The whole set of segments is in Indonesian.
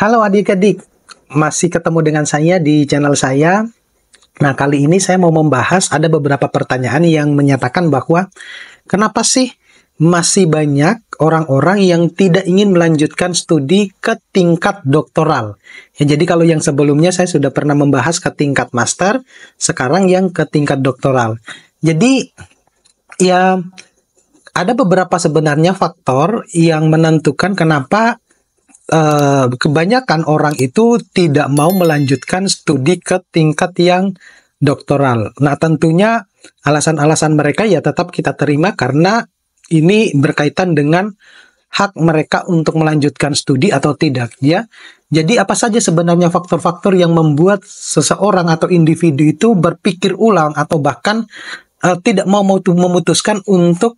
Halo adik-adik, masih ketemu dengan saya di channel saya. Nah, kali ini saya mau membahas ada beberapa pertanyaan yang menyatakan bahwa kenapa sih masih banyak orang-orang yang tidak ingin melanjutkan studi ke tingkat doktoral. Ya, jadi kalau yang sebelumnya saya sudah pernah membahas ke tingkat master, sekarang yang ke tingkat doktoral. Jadi, ya ada beberapa sebenarnya faktor yang menentukan kenapa kebanyakan orang itu tidak mau melanjutkan studi ke tingkat yang doktoral. Nah, tentunya alasan-alasan mereka ya tetap kita terima karena ini berkaitan dengan hak mereka untuk melanjutkan studi atau tidak, ya. Jadi apa saja sebenarnya faktor-faktor yang membuat seseorang atau individu itu berpikir ulang atau bahkan tidak mau memutuskan untuk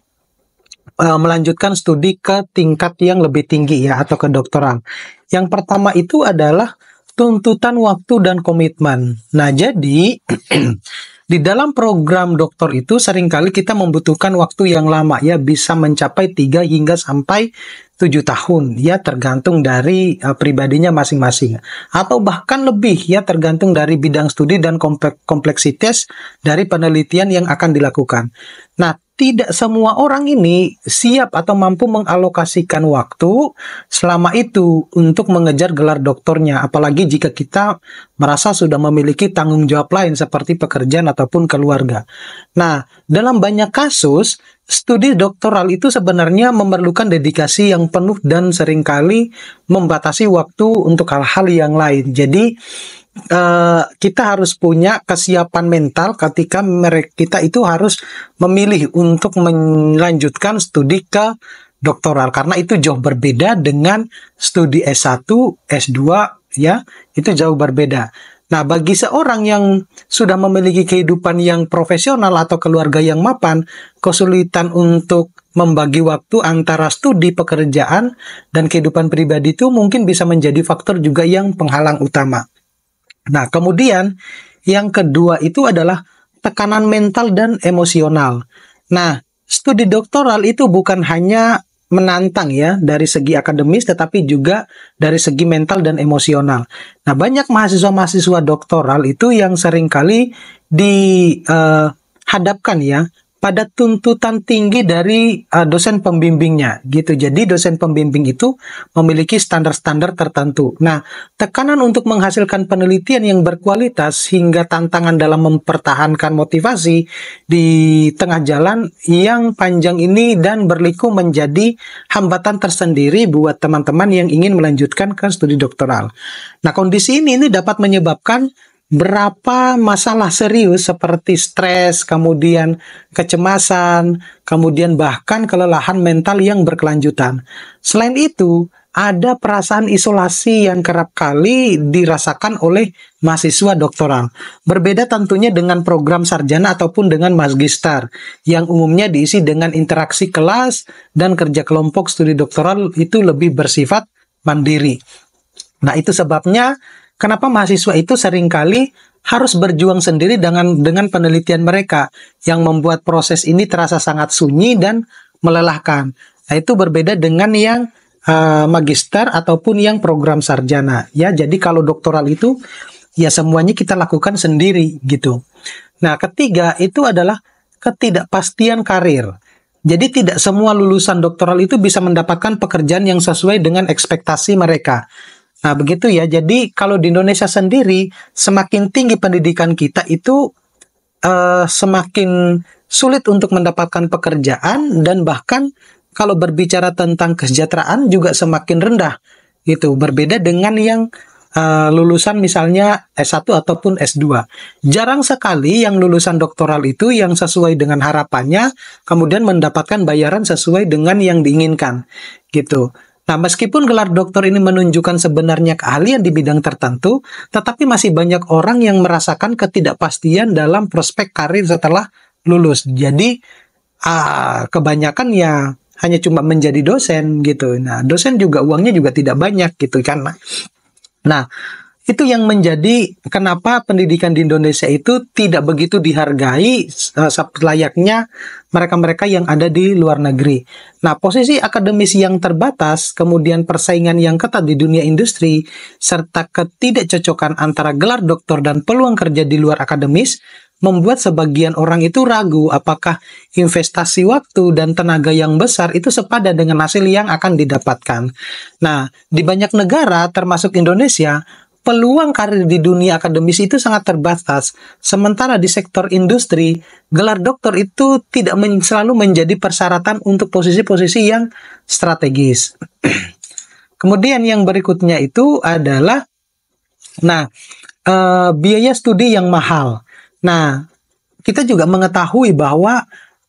melanjutkan studi ke tingkat yang lebih tinggi ya atau ke doktoral. Yang pertama itu adalah tuntutan waktu dan komitmen. Nah, jadi di dalam program doktor itu seringkali kita membutuhkan waktu yang lama ya, bisa mencapai 3 hingga sampai 7 tahun ya, tergantung dari pribadinya masing-masing. Atau bahkan lebih ya, tergantung dari bidang studi dan kompleksitas dari penelitian yang akan dilakukan. Nah, tidak semua orang ini siap atau mampu mengalokasikan waktu selama itu untuk mengejar gelar doktornya, apalagi jika kita merasa sudah memiliki tanggung jawab lain seperti pekerjaan ataupun keluarga. Nah, dalam banyak kasus, studi doktoral itu sebenarnya memerlukan dedikasi yang penuh dan seringkali membatasi waktu untuk hal-hal yang lain. Jadi, kita harus punya kesiapan mental ketika kita itu harus memilih untuk melanjutkan studi ke doktoral, karena itu jauh berbeda dengan studi S1, S2 ya, itu jauh berbeda. Nah, bagi seorang yang sudah memiliki kehidupan yang profesional atau keluarga yang mapan, kesulitan untuk membagi waktu antara studi, pekerjaan, dan kehidupan pribadi itu mungkin bisa menjadi faktor juga yang penghalang utama. Nah, kemudian yang kedua itu adalah tekanan mental dan emosional. Nah, studi doktoral itu bukan hanya menantang ya dari segi akademis, tetapi juga dari segi mental dan emosional. Nah, banyak mahasiswa-mahasiswa doktoral itu yang seringkali dihadapkan ya pada tuntutan tinggi dari dosen pembimbingnya gitu. Jadi dosen pembimbing itu memiliki standar-standar tertentu. Nah, tekanan untuk menghasilkan penelitian yang berkualitas hingga tantangan dalam mempertahankan motivasi di tengah jalan yang panjang ini dan berliku menjadi hambatan tersendiri buat teman-teman yang ingin melanjutkan ke studi doktoral. Nah, kondisi ini dapat menyebabkan berapa masalah serius seperti stres, kemudian kecemasan, kemudian bahkan kelelahan mental yang berkelanjutan. Selain itu, ada perasaan isolasi yang kerap kali dirasakan oleh mahasiswa doktoral. Berbeda tentunya dengan program sarjana ataupun dengan magister, yang umumnya diisi dengan interaksi kelas dan kerja kelompok. Studi doktoral itu lebih bersifat mandiri. Nah, itu sebabnya kenapa mahasiswa itu seringkali harus berjuang sendiri dengan penelitian mereka yang membuat proses ini terasa sangat sunyi dan melelahkan. Nah, itu berbeda dengan yang magister ataupun yang program sarjana. Ya, jadi kalau doktoral itu ya semuanya kita lakukan sendiri gitu. Nah, ketiga itu adalah ketidakpastian karir. Jadi tidak semua lulusan doktoral itu bisa mendapatkan pekerjaan yang sesuai dengan ekspektasi mereka. Nah, begitu ya. Jadi, kalau di Indonesia sendiri, semakin tinggi pendidikan kita itu semakin sulit untuk mendapatkan pekerjaan, dan bahkan kalau berbicara tentang kesejahteraan juga semakin rendah. Gitu. Berbeda dengan yang lulusan misalnya S1 ataupun S2. Jarang sekali yang lulusan doktoral itu yang sesuai dengan harapannya, kemudian mendapatkan bayaran sesuai dengan yang diinginkan. Gitu. Nah, meskipun gelar doktor ini menunjukkan sebenarnya keahlian di bidang tertentu, tetapi masih banyak orang yang merasakan ketidakpastian dalam prospek karir setelah lulus. Jadi, kebanyakan ya hanya cuma menjadi dosen gitu. Nah, dosen juga uangnya juga tidak banyak gitu kan. Nah, Itu yang menjadi kenapa pendidikan di Indonesia itu tidak begitu dihargai layaknya mereka-mereka yang ada di luar negeri. Nah, posisi akademis yang terbatas, kemudian persaingan yang ketat di dunia industri, serta ketidakcocokan antara gelar doktor dan peluang kerja di luar akademis, membuat sebagian orang itu ragu apakah investasi waktu dan tenaga yang besar itu sepadan dengan hasil yang akan didapatkan. Nah, di banyak negara, termasuk Indonesia, peluang karir di dunia akademis itu sangat terbatas. Sementara di sektor industri, gelar doktor itu tidak selalu menjadi persyaratan untuk posisi-posisi yang strategis. Kemudian yang berikutnya itu adalah, biaya studi yang mahal. Nah, kita juga mengetahui bahwa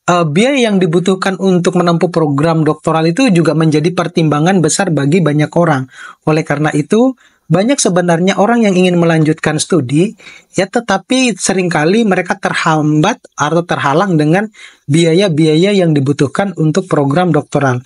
biaya yang dibutuhkan untuk menempuh program doktoral itu juga menjadi pertimbangan besar bagi banyak orang. Oleh karena itu, banyak sebenarnya orang yang ingin melanjutkan studi, ya tetapi seringkali mereka terhambat atau terhalang dengan biaya-biaya yang dibutuhkan untuk program doktoral.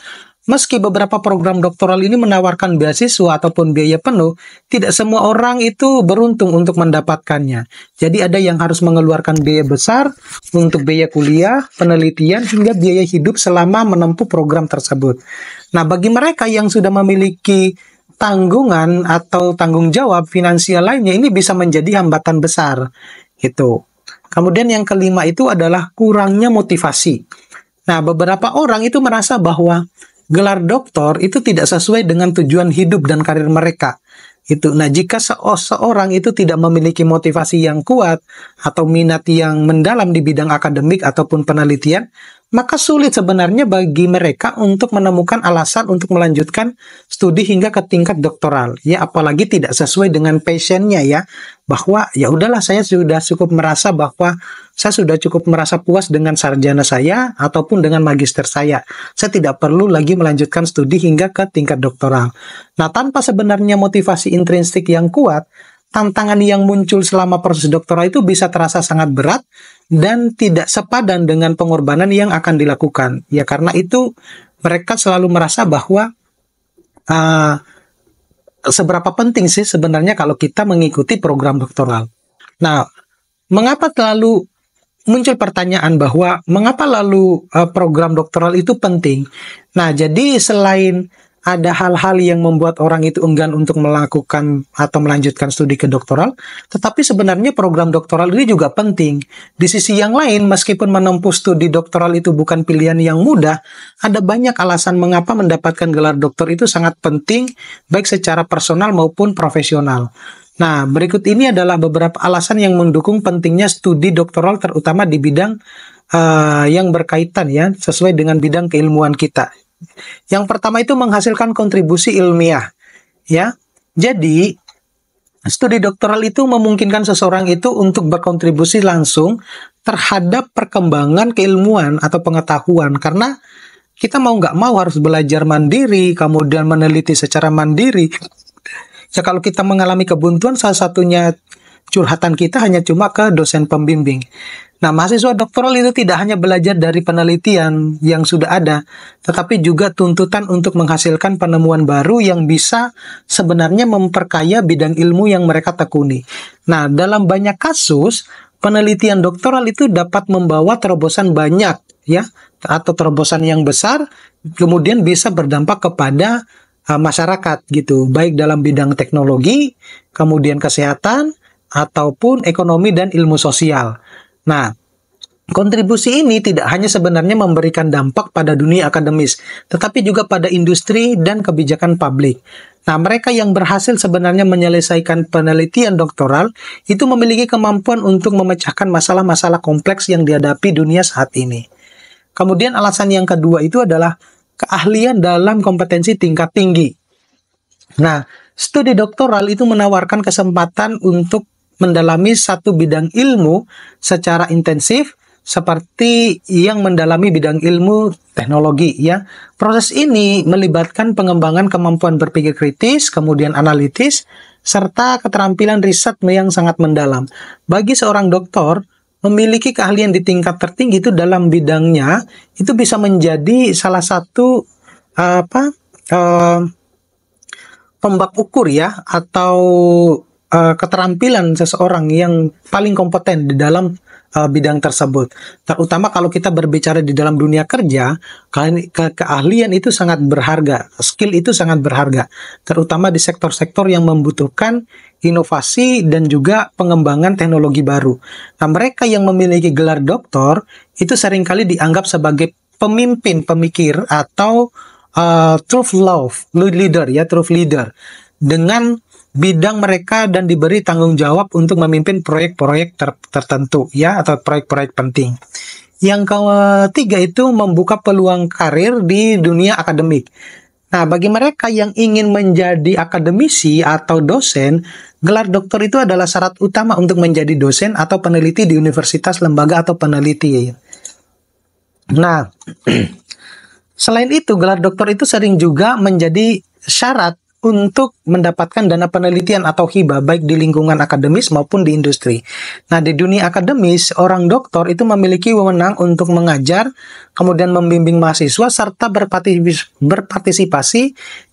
Meski beberapa program doktoral ini menawarkan beasiswa ataupun biaya penuh, tidak semua orang itu beruntung untuk mendapatkannya. Jadi ada yang harus mengeluarkan biaya besar untuk biaya kuliah, penelitian, hingga biaya hidup selama menempuh program tersebut. Nah, bagi mereka yang sudah memiliki tanggungan atau tanggung jawab finansial lainnya, ini bisa menjadi hambatan besar gitu. Kemudian yang kelima itu adalah kurangnya motivasi. Nah, beberapa orang itu merasa bahwa gelar doktor itu tidak sesuai dengan tujuan hidup dan karir mereka. Nah, jika seorang itu tidak memiliki motivasi yang kuat atau minat yang mendalam di bidang akademik ataupun penelitian, maka sulit sebenarnya bagi mereka untuk menemukan alasan untuk melanjutkan studi hingga ke tingkat doktoral. Ya, apalagi tidak sesuai dengan passionnya ya. Bahwa ya udahlah, saya sudah cukup merasa puas dengan sarjana saya ataupun dengan magister saya. Saya tidak perlu lagi melanjutkan studi hingga ke tingkat doktoral. Nah, tanpa sebenarnya motivasi intrinsik yang kuat, tantangan yang muncul selama proses doktoral itu bisa terasa sangat berat dan tidak sepadan dengan pengorbanan yang akan dilakukan. Ya, karena itu mereka selalu merasa bahwa seberapa penting sih sebenarnya kalau kita mengikuti program doktoral. Nah, mengapa lalu muncul pertanyaan bahwa mengapa lalu program doktoral itu penting? Nah, jadi selain ada hal-hal yang membuat orang itu enggan untuk melakukan atau melanjutkan studi kedoktoral, tetapi sebenarnya program doktoral ini juga penting. Di sisi yang lain, meskipun menempuh studi doktoral itu bukan pilihan yang mudah, ada banyak alasan mengapa mendapatkan gelar doktor itu sangat penting, baik secara personal maupun profesional. Nah, berikut ini adalah beberapa alasan yang mendukung pentingnya studi doktoral, terutama di bidang yang berkaitan ya, sesuai dengan bidang keilmuan kita. Yang pertama itu menghasilkan kontribusi ilmiah, ya. Jadi, studi doktoral itu memungkinkan seseorang itu untuk berkontribusi langsung terhadap perkembangan keilmuan atau pengetahuan, karena kita mau nggak mau harus belajar mandiri, kemudian meneliti secara mandiri. Ya, kalau kita mengalami kebuntuan, salah satunya curhatan kita hanya cuma ke dosen pembimbing. Nah, mahasiswa doktoral itu tidak hanya belajar dari penelitian yang sudah ada, tetapi juga tuntutan untuk menghasilkan penemuan baru yang bisa sebenarnya memperkaya bidang ilmu yang mereka tekuni. Nah, dalam banyak kasus, penelitian doktoral itu dapat membawa terobosan banyak, ya, atau terobosan yang besar, kemudian bisa berdampak kepada masyarakat gitu, baik dalam bidang teknologi, kemudian kesehatan, ataupun ekonomi dan ilmu sosial. Nah, kontribusi ini tidak hanya sebenarnya memberikan dampak pada dunia akademis, tetapi juga pada industri dan kebijakan publik. Nah, mereka yang berhasil sebenarnya menyelesaikan penelitian doktoral itu memiliki kemampuan untuk memecahkan masalah-masalah kompleks yang dihadapi dunia saat ini. Kemudian alasan yang kedua itu adalah keahlian dalam kompetensi tingkat tinggi. Nah, studi doktoral itu menawarkan kesempatan untuk mendalami satu bidang ilmu secara intensif, seperti yang mendalami bidang ilmu teknologi ya. Proses ini melibatkan pengembangan kemampuan berpikir kritis, kemudian analitis, serta keterampilan riset yang sangat mendalam. Bagi seorang doktor, memiliki keahlian di tingkat tertinggi itu dalam bidangnya itu bisa menjadi salah satu tombak ukur ya, atau keterampilan seseorang yang paling kompeten di dalam bidang tersebut. Terutama kalau kita berbicara di dalam dunia kerja, keahlian itu sangat berharga, skill itu sangat berharga, terutama di sektor-sektor yang membutuhkan inovasi dan juga pengembangan teknologi baru. Nah, mereka yang memiliki gelar doktor itu seringkali dianggap sebagai pemimpin pemikir atau truth leader ya, truth leader dengan bidang mereka dan diberi tanggung jawab untuk memimpin proyek-proyek tertentu ya, atau proyek-proyek penting. Yang ketiga itu membuka peluang karir di dunia akademik. Nah, bagi mereka yang ingin menjadi akademisi atau dosen, gelar doktor itu adalah syarat utama untuk menjadi dosen atau peneliti di universitas, lembaga, atau peneliti. Nah, selain itu, gelar doktor itu sering juga menjadi syarat untuk mendapatkan dana penelitian atau hibah baik di lingkungan akademis maupun di industri. Nah, di dunia akademis, orang doktor itu memiliki wewenang untuk mengajar, kemudian membimbing mahasiswa, serta berpartisipasi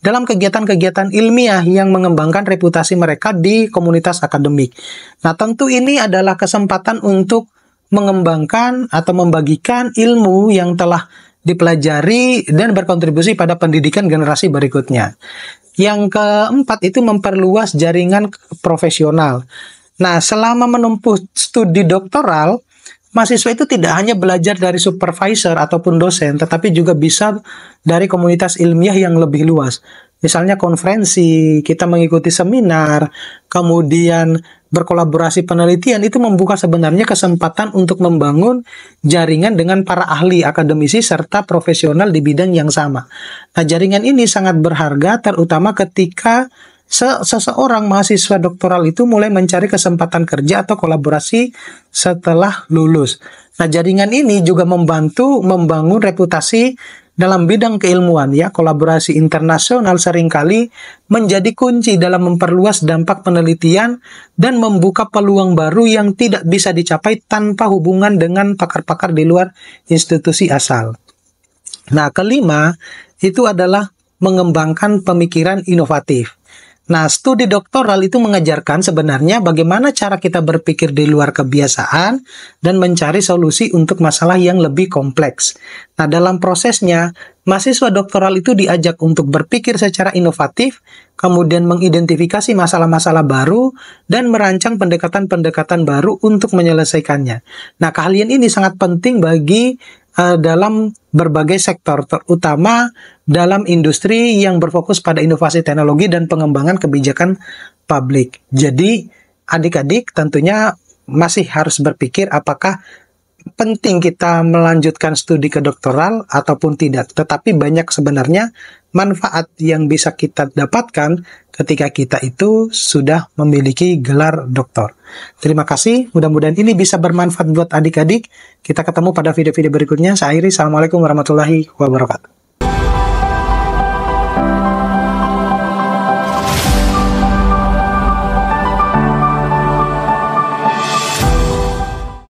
dalam kegiatan-kegiatan ilmiah yang mengembangkan reputasi mereka di komunitas akademik. Nah, tentu ini adalah kesempatan untuk mengembangkan atau membagikan ilmu yang telah dipelajari dan berkontribusi pada pendidikan generasi berikutnya. Yang keempat itu memperluas jaringan profesional. Nah, selama menempuh studi doktoral, mahasiswa itu tidak hanya belajar dari supervisor ataupun dosen, tetapi juga bisa dari komunitas ilmiah yang lebih luas. Misalnya konferensi, kita mengikuti seminar, kemudian berkolaborasi penelitian, itu membuka sebenarnya kesempatan untuk membangun jaringan dengan para ahli, akademisi, serta profesional di bidang yang sama. Nah, jaringan ini sangat berharga, terutama ketika seseorang mahasiswa doktoral itu mulai mencari kesempatan kerja atau kolaborasi setelah lulus. Nah, jaringan ini juga membantu membangun reputasi dalam bidang keilmuan ya. Kolaborasi internasional seringkali menjadi kunci dalam memperluas dampak penelitian dan membuka peluang baru yang tidak bisa dicapai tanpa hubungan dengan pakar-pakar di luar institusi asal. Nah, kelima itu adalah mengembangkan pemikiran inovatif. Nah, studi doktoral itu mengajarkan sebenarnya bagaimana cara kita berpikir di luar kebiasaan dan mencari solusi untuk masalah yang lebih kompleks. Nah, dalam prosesnya, mahasiswa doktoral itu diajak untuk berpikir secara inovatif, kemudian mengidentifikasi masalah-masalah baru, dan merancang pendekatan-pendekatan baru untuk menyelesaikannya. Nah, keahlian ini sangat penting bagi dalam berbagai sektor, terutama dalam industri yang berfokus pada inovasi teknologi dan pengembangan kebijakan publik. Jadi, adik-adik tentunya masih harus berpikir apakah penting kita melanjutkan studi kedoktoral ataupun tidak. Tetapi banyak sebenarnya manfaat yang bisa kita dapatkan ketika kita itu sudah memiliki gelar doktor. Terima kasih, mudah-mudahan ini bisa bermanfaat buat adik-adik. Kita ketemu pada video-video berikutnya. Saya akhiri, assalamualaikum warahmatullahi wabarakatuh.